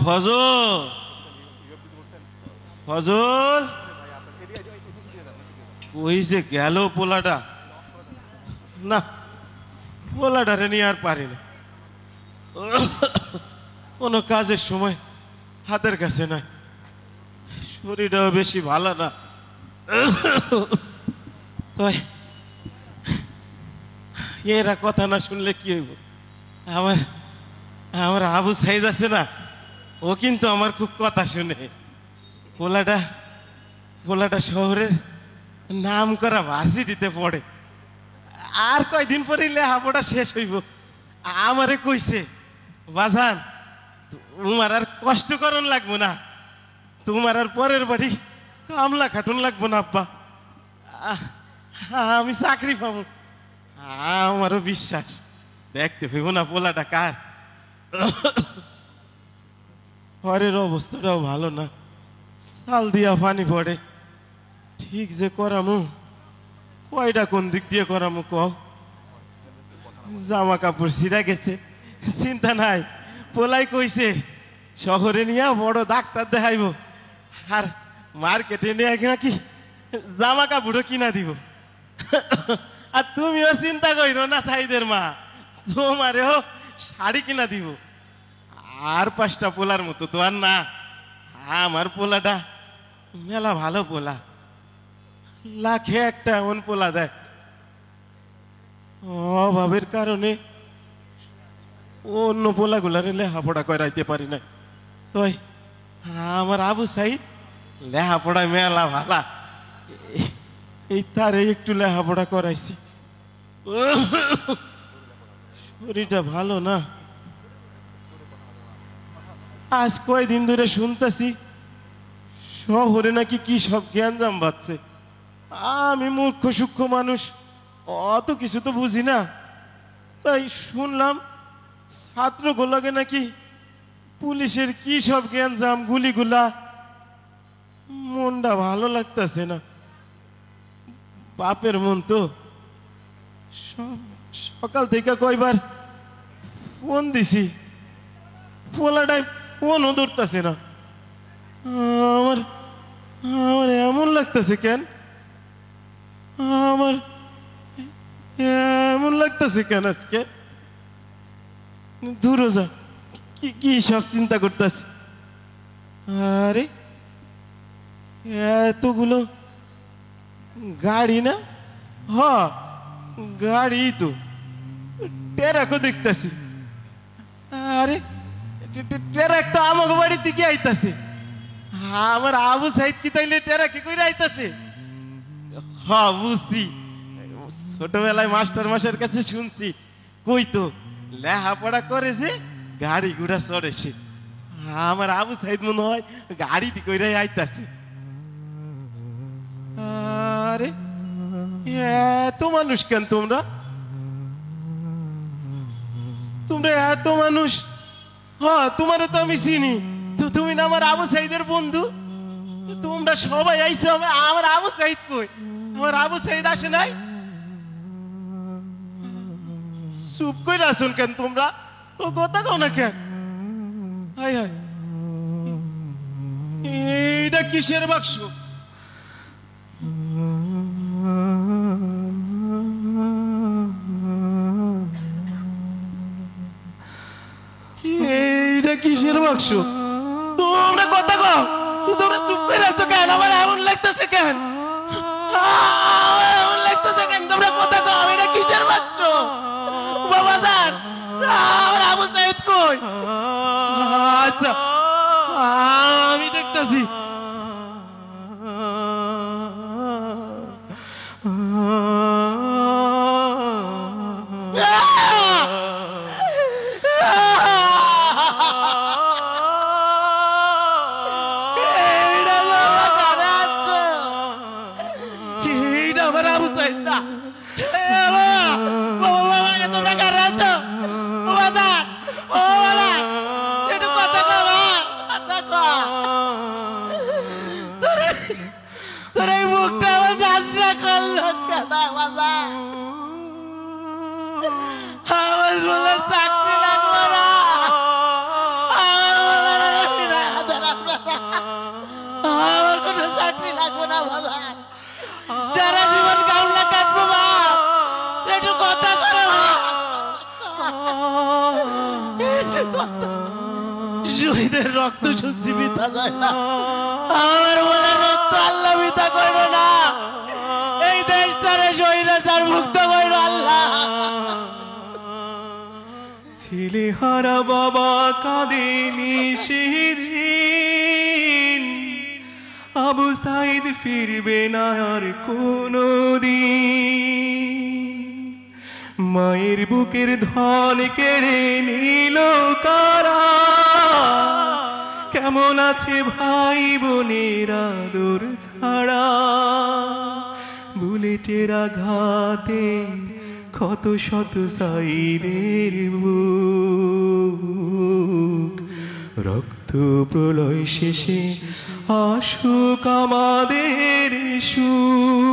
ফজল, ফজল ওই যে গেল পোলাটা, না পোলাটারে নিয়ে আর পারি না, কোনো কাজের সময় হাতের কাছে নাই, শরীরটাও বেশি ভালো না। তাই এরা কথা না শুনলে কি হইব? আমার আমার আবু সাইদ আছে না, ও কিন্তু আমার খুব কথা শুনে। পোলাটা পোলাটা শহরের নাম করা ভার্সিটিতে পড়ে, আর কয়দিন পরে লেখাপড়া শেষ হইব। আমারে কইছে, বাজান তোমার আর কষ্ট করন লাগবো না, তোমার আর পরের বাড়ি কামলা খাটুন লাগবো না আব্বা, আমি চাকরি পাবো। আমারও বিশ্বাস, দেখতে হইব না পোলাটা কার। ঘরের অবস্থাটাও ভালো না, চাল দিয়া পানি পড়ে, ঠিক যে করামু কয়টা কোন দিক দিয়ে করামু কও? জামা কাপড় ছিঁড়া গেছে, চিন্তা নাই, পোলাই কইছে শহরে নিয়ে বড় ডাক্তার দেখাইব, আর মার্কেটে নিয়ে নাকি জামা কাপড়ও কিনা দিব। আর তুমিও চিন্তা করিও না সাইদের মা, তোমারেও শাড়ি কিনা দিব। আর 5টা পোলার মতো তো আর না, আমার পোলাটা মেলা ভালো পোলা, লাখে একটা এমন পোলা দেয়। অভাবের কারণে অন্য পোলাগুলারে লেখাপড়া করাইতে পারি না। তো আমার আবু সাইদ লেখাপড়ায় মেলা ভালা, এই তারে একটু লেখাপড়া করাইছি। শরীরটা ভালো না, আজ কয়দিন ধরে শুনতেছি শহরে নাকি কি সব জ্ঞানজাম বাড়ছে। আমি মূর্খ সূক্ষ্ম মানুষ, অত কিছু তো বুঝি না, তাই শুনলাম ছাত্রগুলোকে নাকি পুলিশের কি সব জ্ঞানজাম, গুলিগুলা। মনটা ভালো লাগতেছে না, বাপের মন তো। সকাল থেকে কয়বার ফোন দিছি, পোলাটাই ফোনও ধরতেছে না। আমার আমার এমন লাগতেছে কেন, আমার এমন লাগতেছে কেন আজকে? দূর যা, কি কি সব চিন্তা করতেছি। আরে এতগুলো গাড়ি না, হ গাড়ি তো, টেরাকও দেখতেছি। আরে টেরাক তো আমাকে বাড়ির দিকে আইতাছে। আমার আবু সাইদ কি তাইলে টেরাকে কইরা আইতাছে? হ্যাঁ বুঝছি, ছোটবেলায় মাস্টার মাসের কাছে শুনছি, কইতো লেখাপড়া করে যে গাড়ি ঘোড়া চড়েছে। আমার আবু সাইদ মনে হয় গাড়ি দি কইরাই আইতাছে। আরে এত মানুষ কেন তোমরা? তোমরা এত মানুষ? হ্যাঁ তোমারও তো আমি চিনি, তো তুমি না আমার আবু সাইদের বন্ধু? তোমরা সবাই আইছো, আমার আবু সাইদ কই? আমার আবু সাইদ আসে নাই? চুপ করে আসুন কেন তোমরা? ও কথা কও না কেন? হাই হাই, এইটা কিসের বাক্স? এইটা কিসের বাক্স? তোমরা কথা কও, তোমরা চুপ করে আছো কেন? আমার এমন লাগতেছে কেন? এমন লাগতেছে কেন? তোমরা কথা কও, এটা কিসের বাক্স? বাবা জান, আমার আবু সাইদ কই? আচ্ছা আমি দেখতেছি। বাজার যারা জীবন কামলা কাটবো বাপ একটু কথা করে শহীদের রক্ত সত্যি বিতা যায় না আমার বলে রক্ত আল্লাহ বিতা করবে না এই দেশটারে স্বৈরাচার মুক্ত করবে আল্লাহ ছেলে হারা বাবা কাঁদেনি সেদিন আবু সাইদ ফিরবে না আর কোনো দিন মায়ের বুকের ধন কেড়ে নিল কারা কেমন আছে ভাই বোনের আদর ছাড়া বুলেটের আঘাতে কত শত সাইদের বুক রক্ত প্রলয় শেষে আসুক আমাদের সুখ